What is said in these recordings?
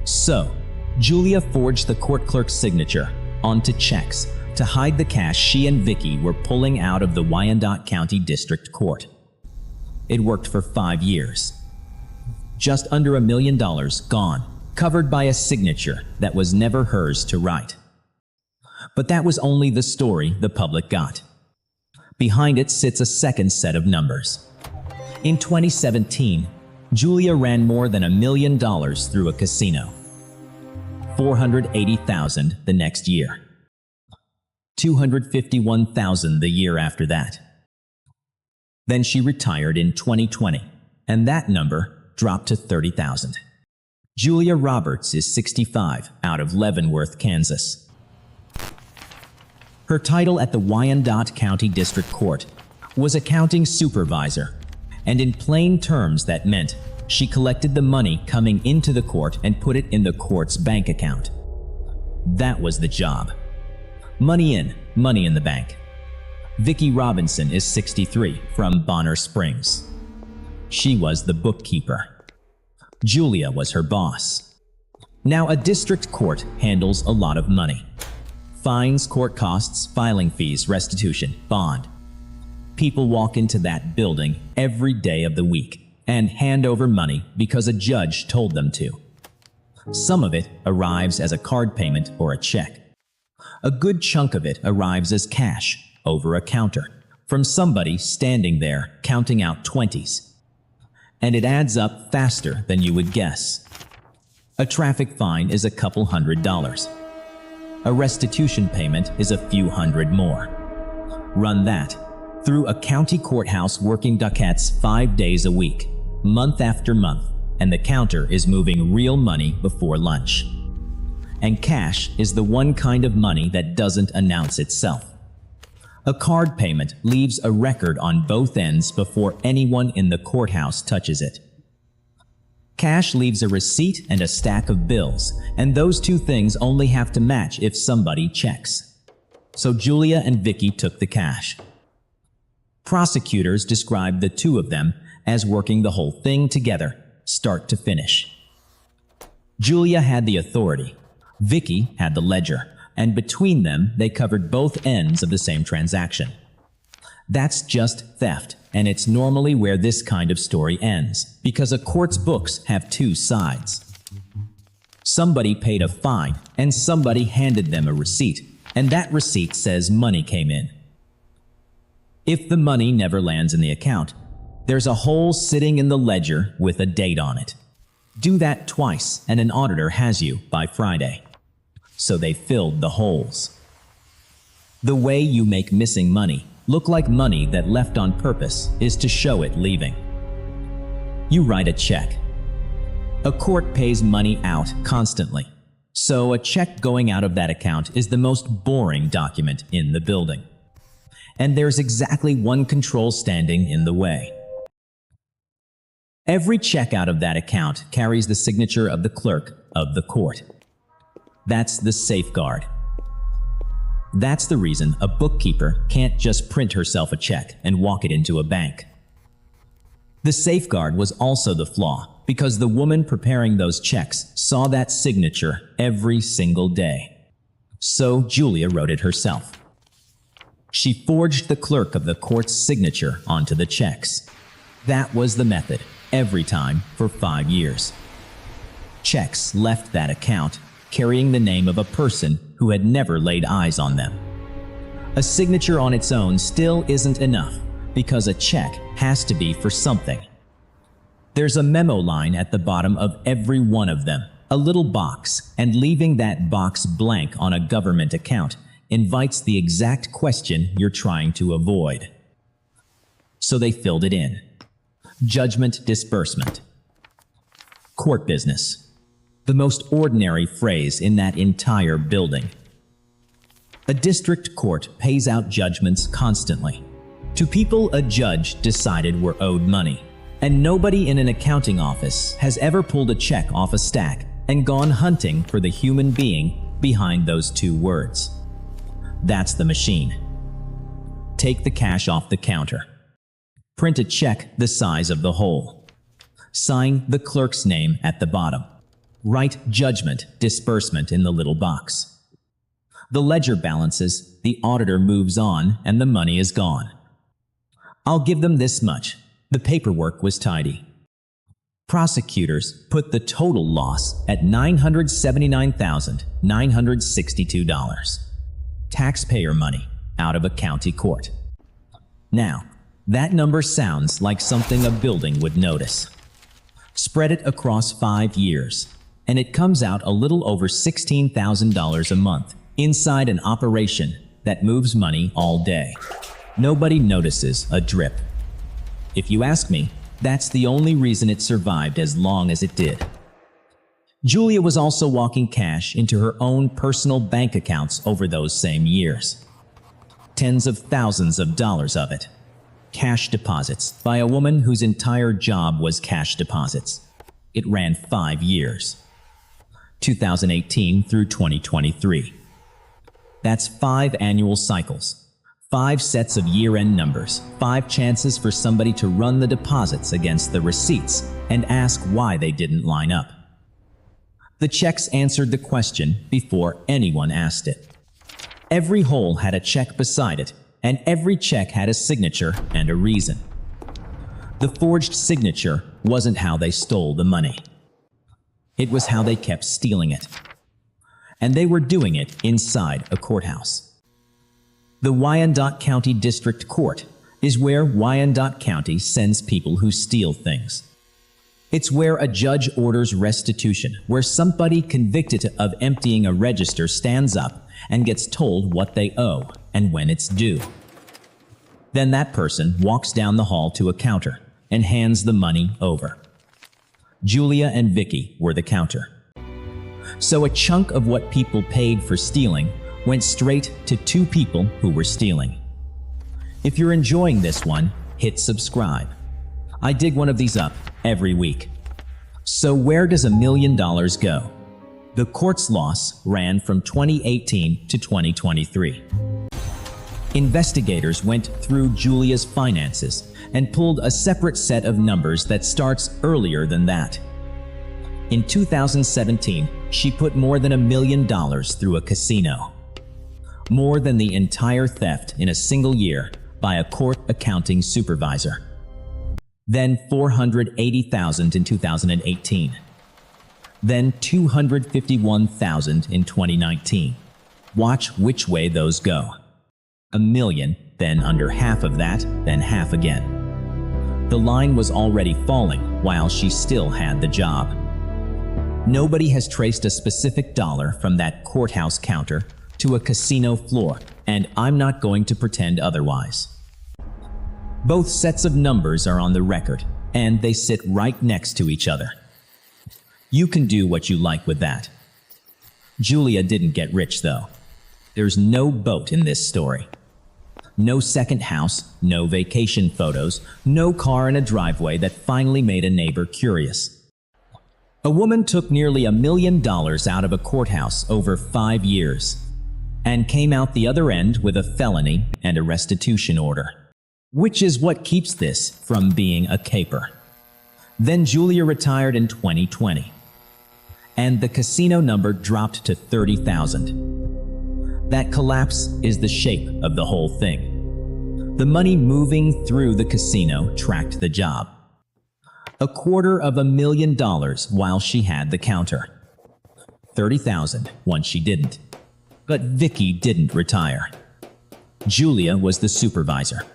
So, Julia forged the court clerk's signature onto checks to hide the cash she and Vicki were pulling out of the Wyandotte County District Court. It worked for 5 years. Just under $1 million gone, covered by a signature that was never hers to write. But that was only the story the public got. Behind it sits a second set of numbers. In 2017, Julia ran more than $1 million through a casino. $480,000 the next year. $251,000 the year after that. Then she retired in 2020, and that number dropped to $30,000. Julia Roberts is 65, out of Leavenworth, Kansas. Her title at the Wyandotte County District Court was accounting supervisor, and in plain terms that meant she collected the money coming into the court and put it in the court's bank account. That was the job. Money in, money in the bank. Vicki Robinson is 63, from Bonner Springs. She was the bookkeeper. Julia was her boss. Now, a district court handles a lot of money. Fines, court costs, filing fees, restitution, bond. People walk into that building every day of the week and hand over money because a judge told them to. Some of it arrives as a card payment or a check. A good chunk of it arrives as cash over a counter from somebody standing there counting out 20s. And it adds up faster than you would guess. A traffic fine is a couple $100. A restitution payment is a few hundred more. Run that through a county courthouse working dockets 5 days a week, month after month, and the counter is moving real money before lunch. And cash is the one kind of money that doesn't announce itself. A card payment leaves a record on both ends before anyone in the courthouse touches it. Cash leaves a receipt and a stack of bills, and those two things only have to match if somebody checks. So Julia and Vicki took the cash. Prosecutors described the two of them as working the whole thing together, start to finish. Julia had the authority. Vicki had the ledger, and between them, they covered both ends of the same transaction. That's just theft, and it's normally where this kind of story ends, because a court's books have two sides. Somebody paid a fine, and somebody handed them a receipt, and that receipt says money came in. If the money never lands in the account, there's a hole sitting in the ledger with a date on it. Do that twice, and an auditor has you by Friday. So they filled the holes. The way you make missing money look like money that left on purpose is to show it leaving. You write a check. A court pays money out constantly, so a check going out of that account is the most boring document in the building. And there's exactly one control standing in the way. Every check out of that account carries the signature of the clerk of the court. That's the safeguard. That's the reason a bookkeeper can't just print herself a check and walk it into a bank. The safeguard was also the flaw, because the woman preparing those checks saw that signature every single day. So Julia wrote it herself. She forged the clerk of the court's signature onto the checks. That was the method, every time for 5 years. Checks left that account carrying the name of a person who had never laid eyes on them. A signature on its own still isn't enough, because a check has to be for something. There's a memo line at the bottom of every one of them, a little box, and leaving that box blank on a government account invites the exact question you're trying to avoid. So they filled it in. Judgment disbursement. Court business. The most ordinary phrase in that entire building. A district court pays out judgments constantly. To people a judge decided were owed money, and nobody in an accounting office has ever pulled a check off a stack and gone hunting for the human being behind those two words. That's the machine. Take the cash off the counter. Print a check the size of the hole. Sign the clerk's name at the bottom. Write judgment, disbursement in the little box. The ledger balances, the auditor moves on, and the money is gone. I'll give them this much. The paperwork was tidy. Prosecutors put the total loss at $979,962. Taxpayer money out of a county court. Now, that number sounds like something a building would notice. Spread it across 5 years, and it comes out a little over $16,000 a month inside an operation that moves money all day. Nobody notices a drip. If you ask me, that's the only reason it survived as long as it did. Julia was also walking cash into her own personal bank accounts over those same years. Tens of thousands of dollars of it. Cash deposits by a woman whose entire job was cash deposits. It ran 5 years. 2018 through 2023. That's 5 annual cycles. 5 sets of year-end numbers, 5 chances for somebody to run the deposits against the receipts and ask why they didn't line up. The checks answered the question before anyone asked it. Every hole had a check beside it, and every check had a signature and a reason. The forged signature wasn't how they stole the money. It was how they kept stealing it. And they were doing it inside a courthouse. The Wyandotte County District Court is where Wyandotte County sends people who steal things. It's where a judge orders restitution, where somebody convicted of emptying a register stands up and gets told what they owe and when it's due. Then that person walks down the hall to a counter and hands the money over. Julia and Vicki were the counter. So a chunk of what people paid for stealing went straight to 2 people who were stealing. If you're enjoying this one, hit subscribe. I dig one of these up every week. So where does $1 million go? The court's loss ran from 2018 to 2023. Investigators went through Julia's finances and pulled a separate set of numbers that starts earlier than that. In 2017, she put more than $1 million through a casino. More than the entire theft in a single year by a court accounting supervisor. Then $480,000 in 2018. Then $251,000 in 2019. Watch which way those go. $1 million, then under half of that, then half again. The line was already falling while she still had the job. Nobody has traced a specific dollar from that courthouse counter to a casino floor, and I'm not going to pretend otherwise. Both sets of numbers are on the record, and they sit right next to each other. You can do what you like with that. Julia didn't get rich, though. There's no boat in this story. No second house, no vacation photos, no car in a driveway that finally made a neighbor curious. A woman took nearly $1 million out of a courthouse over 5 years and came out the other end with a felony and a restitution order, which is what keeps this from being a caper. Then Julia retired in 2020, and the casino number dropped to 30,000. That collapse is the shape of the whole thing. The money moving through the casino tracked the job. $250,000 while she had the counter. 30,000 once she didn't. But Vicki didn't retire. Julia was the supervisor.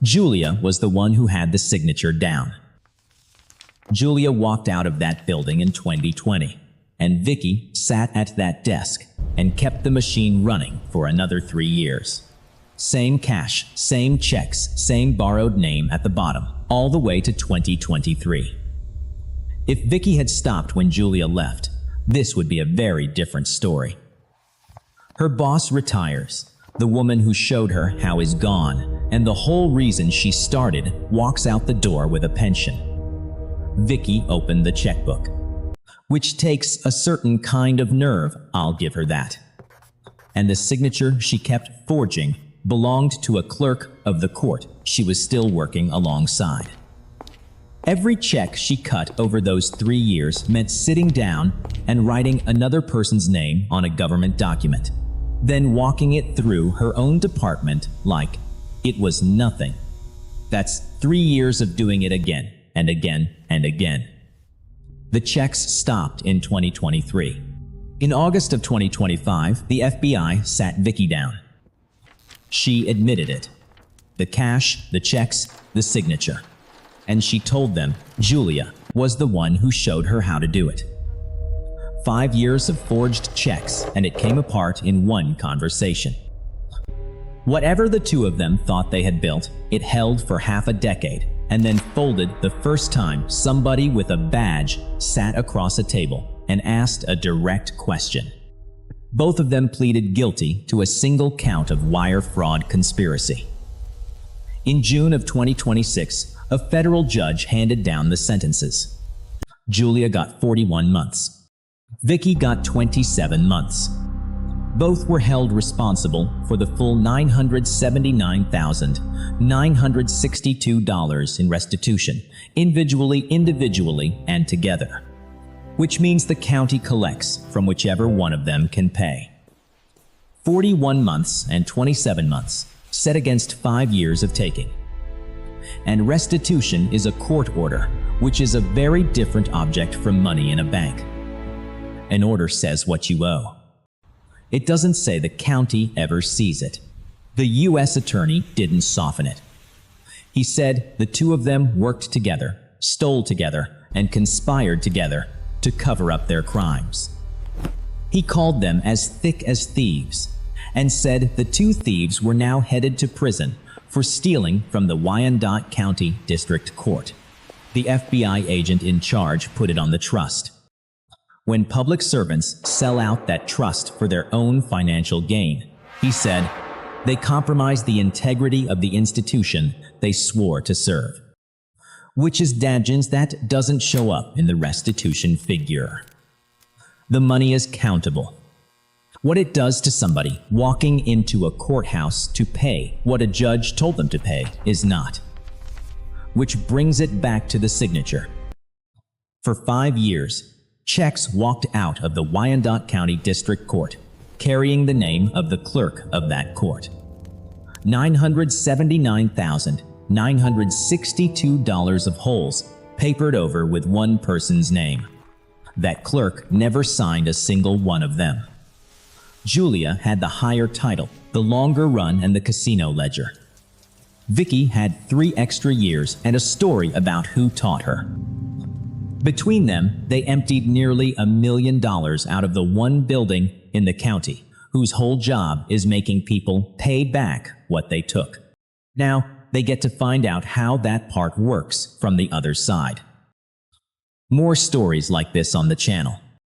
Julia was the one who had the signature down. Julia walked out of that building in 2020, and Vicki sat at that desk and kept the machine running for another 3 years. Same cash, same checks, same borrowed name at the bottom, all the way to 2023. If Vicki had stopped when Julia left, this would be a very different story. Her boss retires. The woman who showed her how is gone, and the whole reason she started walks out the door with a pension. Vicki opened the checkbook, which takes a certain kind of nerve, I'll give her that. And the signature she kept forging belonged to a clerk of the court she was still working alongside. Every check she cut over those 3 years meant sitting down and writing another person's name on a government document, then walking it through her own department like it was nothing. That's 3 years of doing it again and again and again. The checks stopped in 2023. In August of 2025, the FBI sat Vicki down. She admitted it. The cash, the checks, the signature. And she told them Julia was the one who showed her how to do it. 5 years of forged checks, and it came apart in one conversation. Whatever the two of them thought they had built, it held for half a decade, and then folded the first time somebody with a badge sat across a table and asked a direct question. Both of them pleaded guilty to a single count of wire fraud conspiracy. In June of 2026, a federal judge handed down the sentences. Julia got 41 months. Vicki got 27 months. Both were held responsible for the full $979,962 in restitution, individually, and together, which means the county collects from whichever one of them can pay. 41 months and 27 months, set against 5 years of taking. And restitution is a court order, which is a very different object from money in a bank. An order says what you owe. It doesn't say the county ever sees it. The U.S. attorney didn't soften it. He said the two of them worked together, stole together, and conspired together to cover up their crimes. He called them as thick as thieves, and said the two thieves were now headed to prison for stealing from the Wyandotte County District Court. The FBI agent in charge put it on the trust. When public servants sell out that trust for their own financial gain, he said, they compromise the integrity of the institution they swore to serve. Which is damages that doesn't show up in the restitution figure. The money is countable. What it does to somebody walking into a courthouse to pay what a judge told them to pay is not. Which brings it back to the signature. For 5 years, checks walked out of the Wyandotte County District Court, carrying the name of the clerk of that court. $979,962 of holes papered over with one person's name. That clerk never signed a single one of them. Julia had the higher title, the longer run, and the casino ledger. Vicki had 3 extra years and a story about who taught her. Between them, they emptied nearly $1 million out of the one building in the county, whose whole job is making people pay back what they took. Now, they get to find out how that part works from the other side. More stories like this on the channel.